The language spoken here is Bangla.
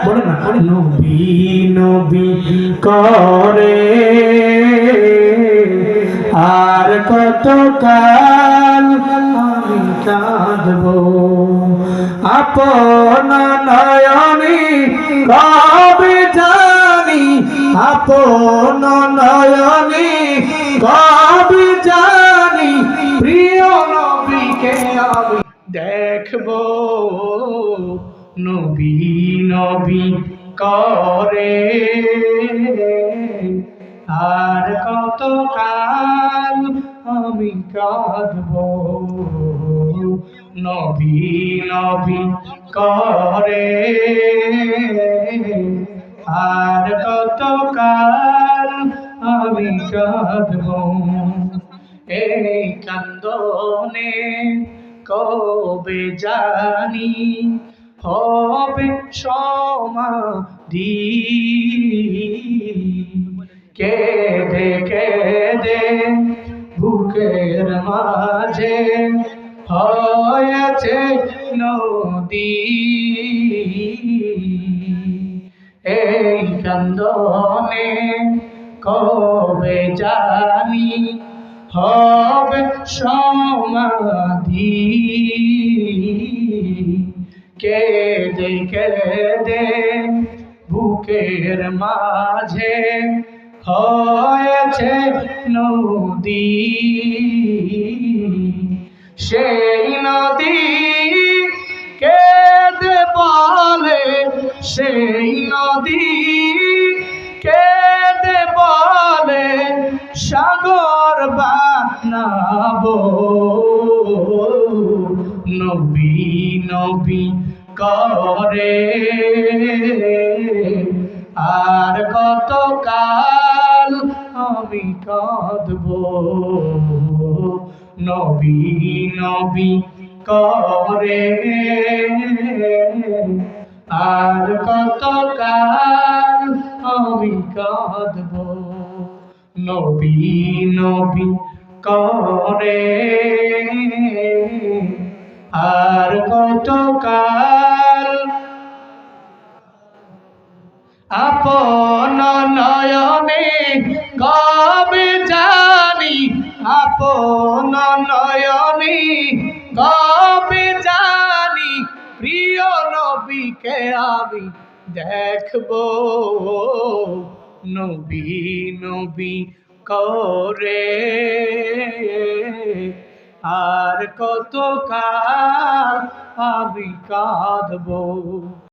বলেন না, নবী নবী করে আর কত কাল আমি কাঁদব, আপন নয়নি কবে জানি, আপন নয়নি কবে জানি, প্রিয় নবীকে আমি দেখব, নবী নবী করে আর কত কাল আমি কাঁদব, নবী নবী করে আর কত কাল আমি কাঁদব, এই কান্দনে কবে জানি হবে সমাধি, কেঁদে কেঁদে বুকের মাঝে হয়েছে নদী, এই কান্দনে কবে জানি হবে সমাধি, কেঁদে কেঁদে বুকের মাঝে হয়েছে নদী, সেই নদী কেঁদে বলে, সেই নদী কেঁদে বলে সাগর বানাবো, নবী নবী করে আর কত কাল আমি কাঁদব, নবী নবী করে আর কত কাল আমি কাঁদব, নবী নবী করে আর কত কাল, আপন নয়নে কবে জানি, আপন নয়নে কবে জানি, প্রিয় নবীকে আমি দেখব, নবী নবী করে আর কত কাল আমি কাঁদব।